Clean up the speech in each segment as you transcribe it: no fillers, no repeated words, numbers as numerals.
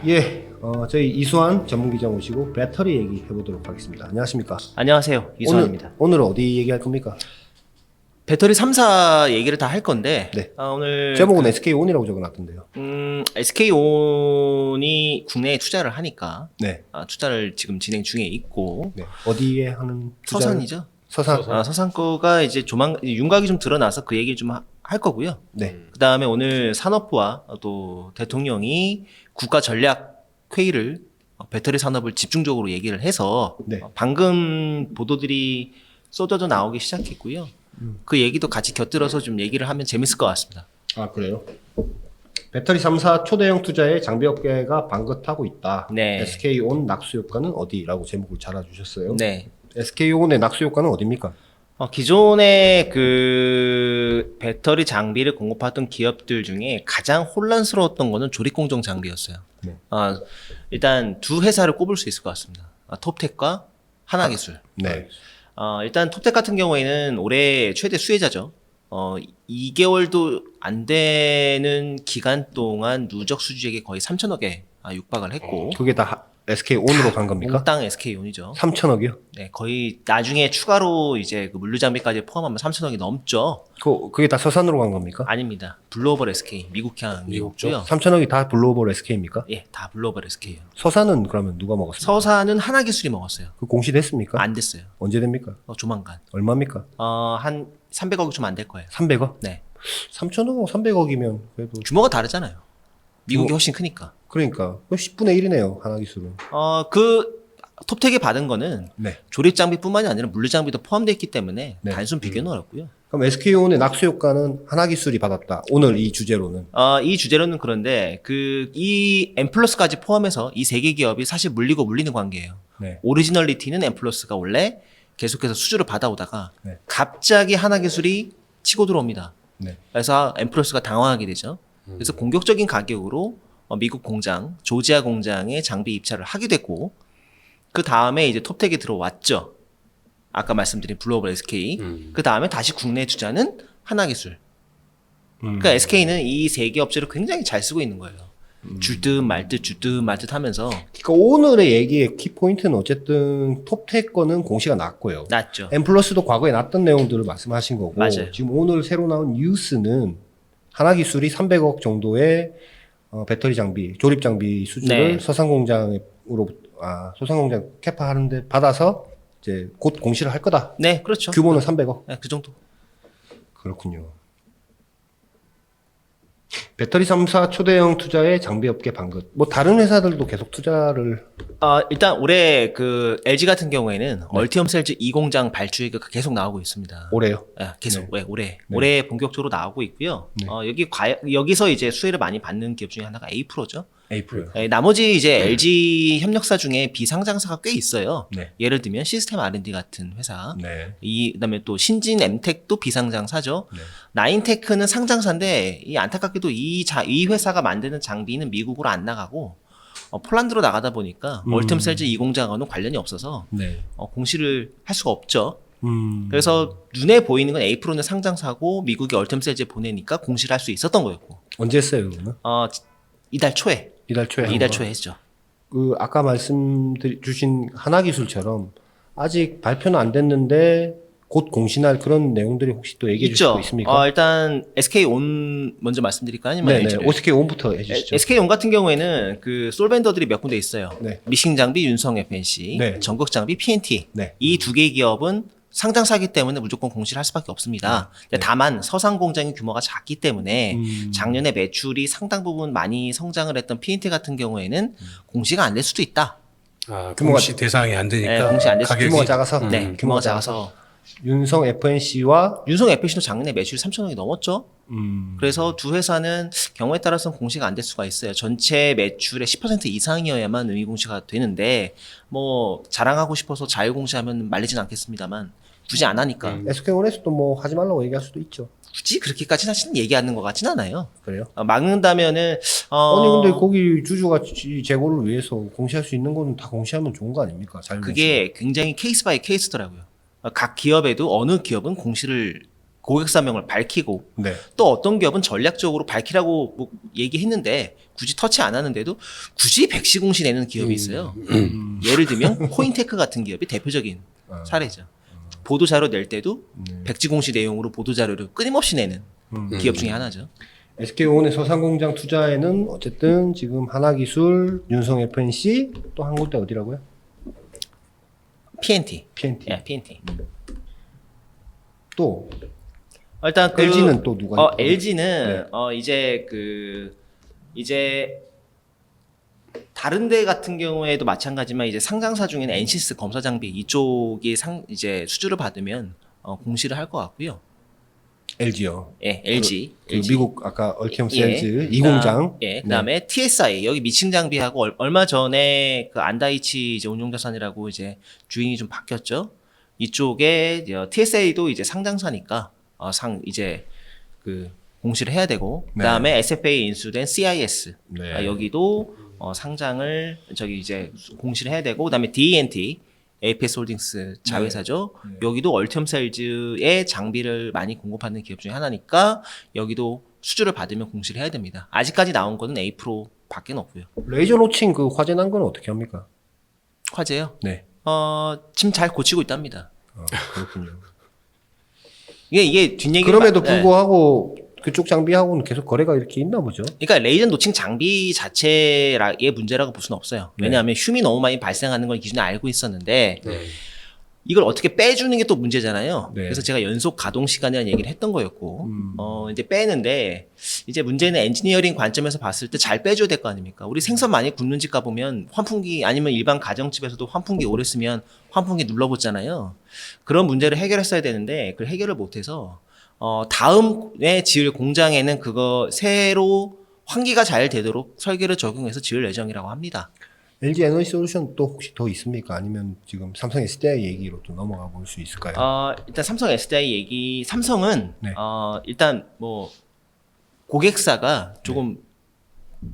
예, 저희 이수환 전문기자 모시고 배터리 얘기 해보도록 하겠습니다. 안녕하십니까? 안녕하세요. 이수환입니다. 오늘 어디 얘기할 겁니까? 배터리 3사 얘기를 다 할 건데 네. 오늘 제목은 SK온이라고 적어놨던데요. SK온이 국내에 투자를 하니까 네. 투자를 지금 진행 중에 있고 네. 어디에 하는 투자? 서산이죠. 서산. 서산 거가 이제 윤곽이 좀 드러나서 그 얘기를 좀 할 거고요. 네. 그다음에 오늘 산업부와 또 대통령이 국가 전략 회의를 배터리 산업을 집중적으로 얘기를 해서 네. 방금 보도들이 쏟아져 나오기 시작했고요. 그 얘기도 같이 곁들여서 좀 얘기를 하면 재밌을 것 같습니다. 아, 그래요? 배터리 3사 초대형 투자에 장비업계가 방긋하고 있다. 네. SK온 낙수 효과는 어디라고 제목을 달아주셨어요. 네. SK온의 낙수 효과는 어디입니까? 기존의 그 배터리 장비를 공급하던 기업들 중에 가장 혼란스러웠던 거는 조립공정 장비였어요. 네. 일단 두 회사를 꼽을 수 있을 것 같습니다. 톱텍과 하나기술. 네. 일단 톱텍 같은 경우에는 올해 최대 수혜자죠. 2개월도 안 되는 기간 동안 누적 수주액이 거의 3천억에 육박을 했고. 그게 다 SK온으로 간 겁니까? 몽땅 SK온이죠. 3천억이요? 네, 거의 나중에 추가로 이제 그 물류 장비까지 포함하면 3천억이 넘죠. 그게 다 서산으로 간 겁니까? 아닙니다. 블루오벌 SK 미국향이었고요. 3천억이 다 블루오벌 SK입니까? 예, 다 블루오벌 SK예요. 서산은 그러면 누가 먹었습니까? 서사는 하나기술이 먹었어요. 그 공시됐습니까? 안 됐어요. 언제 됩니까? 조만간. 얼마입니까? 한 300억이 좀 안 될 거예요. 300억? 네. 3천억하고 300억이면 그래도 규모가 다르잖아요. 미국이 훨씬 크니까. 그러니까 10분의 1이네요. 하나기술은. 그 톱텍이 받은 거는 네. 조립 장비뿐만이 아니라 물류 장비도 포함되어 있기 때문에 네. 단순 비교는 어렵고요. 그럼 SK온의 낙수 효과는 하나기술이 받았다. 오늘 이 주제로는. 이 주제로는 그런데 이 M+까지 포함해서 이 세 개 기업이 사실 물리고 물리는 관계예요. 네. 오리지널리티는 M+가 원래 계속해서 수주를 받아오다가 네. 갑자기 하나기술이 치고 들어옵니다. 네. 그래서 M+가 당황하게 되죠. 그래서 공격적인 가격으로 미국 공장, 조지아 공장에 장비 입찰을 하게 됐고, 그 다음에 이제 톱텍이 들어왔죠. 아까 말씀드린 블루오벌 SK. 그 다음에 다시 국내 투자는 하나기술. 그러니까 SK는 이 세 개 업체를 굉장히 잘 쓰고 있는 거예요. 줄 듯 말 듯 줄 듯 말 듯 하면서. 그러니까 오늘의 얘기의 키포인트는 어쨌든 톱텍 거는 공시가 났고요. 났죠. M+도 과거에 났던 내용들을 말씀하신 거고. 맞아요. 지금 오늘 새로 나온 뉴스는 하나기술이 300억 정도의 배터리 장비, 조립 장비 수주를 네. 서산공장으로 소상공장 캐파 하는데 받아서 이제 곧 공시를 할 거다. 네, 그렇죠. 규모는 300억. 네, 그 정도. 그렇군요. 배터리 3사 초대형 투자에 장비업계 방긋. 뭐 다른 회사들도 계속 투자를. 일단 올해 그 LG 같은 경우에는 얼티엄 셀즈 2공장 발주가 계속 나오고 있습니다. 올해요. 계속 네. 올해 본격적으로 나오고 있고요. 네. 여기서 이제 수혜를 많이 받는 기업 중에 하나가 A-Pro죠. 에이프요. 나머지 이제 LG 협력사 중에 비상장사가 꽤 있어요. 네. 예를 들면 시스템 R&D 같은 회사. 네. 그다음에 또 신진 엠텍도 비상장사죠. 네. 나인테크는 상장사인데 이 안타깝게도 이 회사가 만드는 장비는 미국으로 안 나가고 폴란드로 나가다 보니까 얼티엄 셀즈 2공장과는 관련이 없어서 네. 공시를 할 수가 없죠. 그래서 눈에 보이는 건 A-Pro는 상장사고 미국이 얼티엄 셀즈에 보내니까 공시를 할 수 있었던 거였고. 언제 했어요, 그러면? 이달 초에. 이달 초에. 이달 초에 했죠. 그 아까 주신 하나기술처럼 아직 발표는 안 됐는데 곧 공시날 그런 내용들이 혹시 또 얘기해 주실 수 있습니까? 일단 SK온 먼저 말씀드릴까요? 아니면 네네. SK온부터 해주시죠. SK온 같은 경우에는 그 솔벤더들이 몇 군데 있어요. 네. 미싱 장비 윤성 FNC, 네. 전극 장비 PNT. 네. 이 두 개의 기업은 상장사기 때문에 무조건 공시를 할 수밖에 없습니다. 네. 다만 서산 공장의 규모가 작기 때문에 작년에 매출이 상당 부분 많이 성장을 했던 PNT 같은 경우에는 공시가 안 될 수도 있다. 공시 대상이 안 되니까. 네, 공시 안 될 수도 가격이 규모가 작아서. 네, 규모가 작아서. 윤성 FNC와 윤성 FNC도 작년에 매출이 3천억이 넘었죠. 그래서 두 회사는 경우에 따라서는 공시가 안 될 수가 있어요. 전체 매출의 10% 이상이어야만 의미 공시가 되는데 뭐 자랑하고 싶어서 자유 공시하면 말리진 않겠습니다만 굳이 안 하니까 SK온에서도 뭐 하지 말라고 얘기할 수도 있죠. 굳이 그렇게까지 사실은 얘기하는 것 같진 않아요. 그래요? 막는다면은 아니 근데 거기 주주가 재고를 위해서 공시할 수 있는 거는 다 공시하면 좋은 거 아닙니까? 그게 굉장히 케이스 바이 케이스더라고요. 각 기업에도 어느 기업은 공시를 고객사명을 밝히고 네. 또 어떤 기업은 전략적으로 밝히라고 뭐 얘기했는데 굳이 터치 안 하는데도 굳이 백시 공시 내는 기업이 있어요. 예를 들면 코인테크 같은 기업이 대표적인 사례죠. 보도자료 낼 때도 백지 공시 내용으로 보도자료를 끊임없이 내는 기업 중에 하나죠. SK온의 서산공장 투자에는 어쨌든 지금 하나기술, 윤성 FNC 또 한 군데 어디라고요? PNT. PNT. 예, PNT. 또 일단 LG는 또 누가 있고? LG는 이제 다른 데 같은 경우에도 마찬가지지만 이제 상장사 중에는 엔시스 검사 장비 이쪽이 이제 수주를 받으면 공시를 할 것 같고요. LG요. 예, LG. 그 미국 아까 얼티엄 셀즈 이 공장. 예, 그다음에 TSI 여기 미칭 장비하고 얼마 전에 그 안다이치 이제 운용자산이라고 이제 주인이 좀 바뀌었죠. 이쪽에 TSA도 이제 상장사니까 이제 그 공시를 해야 되고 그다음에 SFA 인수된 CIS 네. 여기도 상장을 이제 공시를 해야 되고 그다음에 DNT APS 홀딩스 자회사죠. 여기도 얼티엄 셀즈의 장비를 많이 공급하는 기업 중에 하나니까 여기도 수주를 받으면 공시를 해야 됩니다. 아직까지 나온 거는 A 프로 밖에 없고요. 레이저 노칭 그 화재 난 건 어떻게 합니까? 화재요? 네. 지금 잘 고치고 있답니다. 그렇군요. 이게 뒷얘기 그럼에도 불구하고 그쪽 장비하고는 계속 거래가 이렇게 있나 보죠. 그러니까 레이저 노칭 장비 자체의 문제라고 볼 수는 없어요. 왜냐하면 흉이 너무 많이 발생하는 걸 기존에 알고 있었는데 이걸 어떻게 빼주는 게 또 문제잖아요. 네. 그래서 제가 연속 가동 시간이라는 얘기를 했던 거였고 이제 빼는데 이제 문제는 엔지니어링 관점에서 봤을 때 잘 빼줘야 될 거 아닙니까? 우리 생선 많이 굽는 집 가보면 환풍기 아니면 일반 가정집에서도 환풍기 오래 쓰면 환풍기 눌러보잖아요. 그런 문제를 해결했어야 되는데 그걸 해결을 못해서 다음에 지을 공장에는 그거 새로 환기가 잘 되도록 설계를 적용해서 지을 예정이라고 합니다. LG 에너지 솔루션 또 혹시 더 있습니까? 아니면 지금 삼성 SDI 얘기로 또 넘어가 볼 수 있을까요? 일단 삼성 SDI 삼성은 네. 일단 뭐 고객사가 조금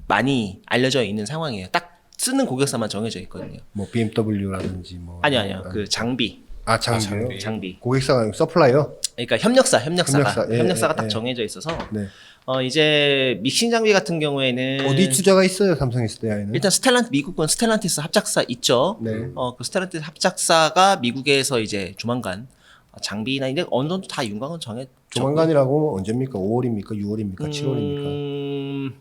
많이 알려져 있는 상황이에요. 딱 쓰는 고객사만 정해져 있거든요. 뭐 BMW라든지 뭐 아니요. 그 장비요. 장비요? 장비. 고객사가 아니고 서플라이어? 그러니까 협력사가 협력사, 딱 예. 정해져 있어서 네. 이제 믹싱 장비 같은 경우에는 어디 투자가 있어요? 삼성 SDI는? 일단 미국은 스텔란티스 합작사 있죠. 네. 그 스텔란티스 합작사가 미국에서 이제 조만간 장비나 이제 어느 정도 다 윤곽은 조만간이라고 언제입니까? 5월입니까? 6월입니까? 7월입니까?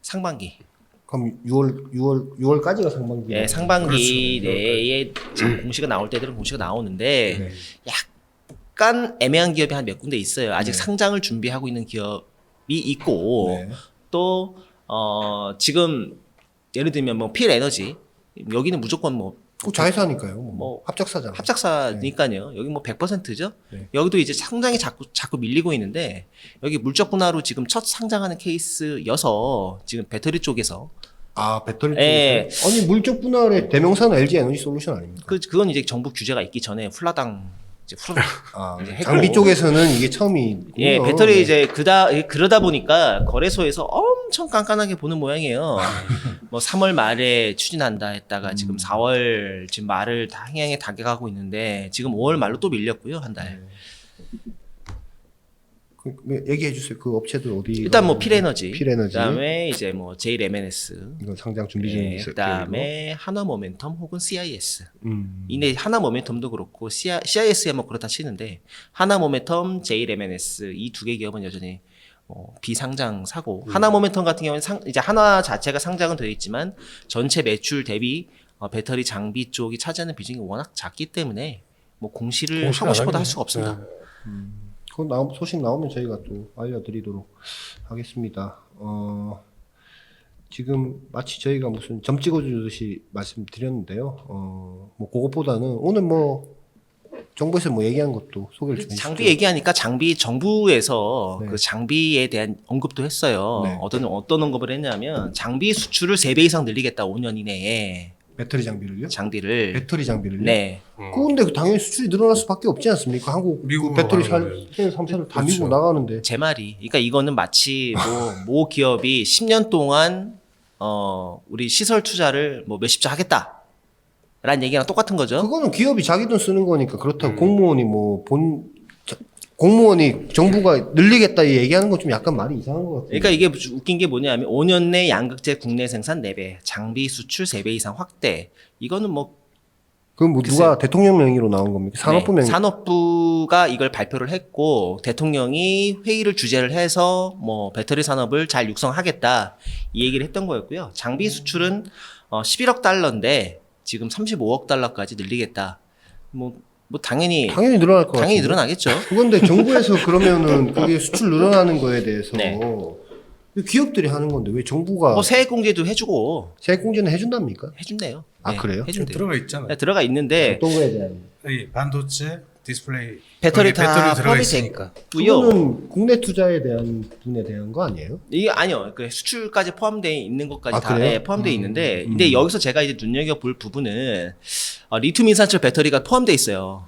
상반기. 그럼 6월까지가 상반기. 예, 상반기 그렇죠. 내에 지금 공시가 나올 때들은 공시가 나오는데 네. 약간 애매한 기업이 한 몇 군데 있어요. 아직 상장을 준비하고 있는 기업이 있고 네. 또 지금 예를 들면 뭐 필 에너지 여기는 무조건 뭐 그 자회사니까요. 뭐 합작사잖아요. 합작사니까요. 여기 뭐 100%죠. 네. 여기도 이제 상장이 자꾸 밀리고 있는데 여기 물적 분할로 지금 첫 상장하는 케이스여서 지금 배터리 쪽에서 배터리 예. 쪽에서? 아니 물적 분할의 대명사는 LG 에너지 솔루션 아닙니까? 그건 이제 정부 규제가 있기 전에 훌라당 이제 이제 했고. 장비 쪽에서는 이게 처음이군요. 예, 배터리 네. 이제 그러다 보니까 거래소에서 엄청 깐깐하게 보는 모양이에요. 뭐 3월 말에 추진한다 했다가 지금 4월 지금 말을 다 향해 다가가고 있는데 지금 5월 말로 또 밀렸고요, 한 달. 얘기해 주세요. 그 업체들 어디? 일단 뭐 필에너지, 필에너지. 그다음에 이제 뭐 제일 M&S, 이거 상장 준비 중에 있어요. 그다음에 하나 모멘텀 혹은 CIS. 음. 이내 하나 모멘텀도 그렇고 CIS야 뭐 그렇다 치는데 하나 모멘텀, 제일 M&S 이 두 개 기업은 여전히 비상장 사고 하나 모멘텀 같은 경우는 이제 하나 자체가 상장은 되어 있지만 전체 매출 대비 배터리 장비 쪽이 차지하는 비중이 워낙 작기 때문에 뭐 공시를 하고 싶어도 할 수가 없습니다. 그 소식 나오면 저희가 또 알려드리도록 하겠습니다. 지금 마치 저희가 무슨 점 찍어주듯이 말씀드렸는데요. 뭐 그것보다는 오늘 뭐 정부에서 뭐 얘기한 것도 소개를 좀 해주시죠. 장비 얘기하니까 정부에서 네. 그 장비에 대한 언급도 했어요. 네. 어떤 언급을 했냐면 장비 수출을 3배 이상 늘리겠다 5년 이내에 배터리 장비를요? 장비를. 배터리 장비를요? 네. 그런데 당연히 수출이 늘어날 수밖에 없지 않습니까? 한국 미국으로 배터리 가면. 3사를 다 그렇죠. 미국 나가는데. 제 말이. 그러니까 이거는 마치 모 기업이 10년 동안 우리 시설 투자를 뭐 몇십조 하겠다. 라는 얘기랑 똑같은 거죠. 그거는 기업이 자기 돈 쓰는 거니까 그렇다고 공무원이 뭐 공무원이 정부가 늘리겠다 얘기하는 건 좀 약간 말이 이상한 것 같아요. 그러니까 이게 웃긴 게 뭐냐면 5년 내 양극재 국내 생산 4배, 장비 수출 3배 이상 확대. 이거는 뭐 그럼 뭐 누가 대통령 명의로 나온 겁니까? 산업부 명의. 산업부가 이걸 발표를 했고 대통령이 회의를 주재를 해서 뭐 배터리 산업을 잘 육성하겠다 이 얘기를 했던 거였고요. 장비 수출은 11억 달러인데 지금 35억 달러까지 늘리겠다. 뭐 당연히 늘어날 것 같아요. 당연히 늘어나겠죠. 그건데 정부에서 그러면은 그게 수출 늘어나는 거에 대해서 네. 기업들이 하는 건데 왜 정부가 뭐 세액 공제도 해주고 세액공제는 해준답니까? 해준대요. 아, 그래요? 해준대요. 들어가 있잖아요. 네, 들어가 있는데 어떤 거에 대한? 이 반도체, 디스플레이, 배터리 거기 다 들어가 포함이 있으니까. 됐고요. 그거는 국내 투자에 대한 부분에 대한 거 아니에요? 이게 아니요. 그 수출까지 포함되어 있는 것까지 아, 다 그래요? 네, 포함되어 있는데, 근데 여기서 제가 이제 눈여겨 볼 부분은 리튬 인산철 배터리가 포함되어 있어요.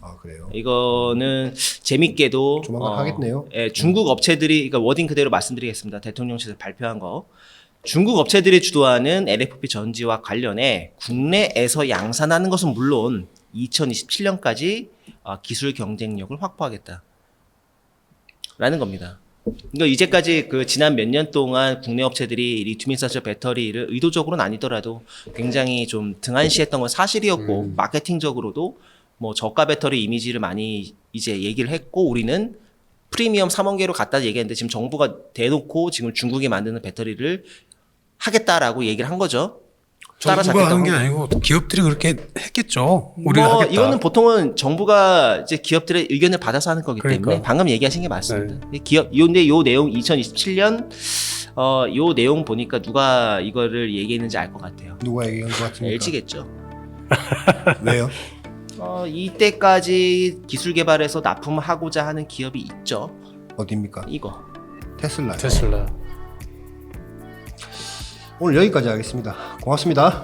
아 그래요? 이거는 재밌게도 조만간 하겠네요. 예, 중국 업체들이 그러니까 워딩 그대로 말씀드리겠습니다. 대통령실에서 발표한 거. 중국 업체들이 주도하는 LFP 전지와 관련해 국내에서 양산하는 것은 물론 2027년까지 기술 경쟁력을 확보하겠다. 라는 겁니다. 그러니까 이제까지 그 지난 몇 년 동안 국내 업체들이 리튬 인산철 배터리를 의도적으로는 아니더라도 굉장히 좀 등한시했던 건 사실이었고 마케팅적으로도 뭐 저가 배터리 이미지를 많이 이제 얘기를 했고 우리는 프리미엄 3원계로 갖다 얘기했는데 지금 정부가 대놓고 지금 중국이 만드는 배터리를 하겠다라고 얘기를 한 거죠. 정부가 하는 게 아니고 기업들이 그렇게 했겠죠. 우리가 뭐 하겠다. 이거는 보통은 정부가 이제 기업들의 의견을 받아서 하는 거기 때문에 그러니까. 방금 얘기하신 게 맞습니다. 근데 요 내용 2027년 요 내용 보니까 누가 이거를 얘기했는지 알 것 같아요. 누가 얘기한 것 같습니까? LG겠죠. 왜요? 이때까지 기술 개발해서 납품하고자 하는 기업이 있죠. 어디입니까? 이거. 테슬라요. 테슬라. 오늘 여기까지 하겠습니다. 고맙습니다.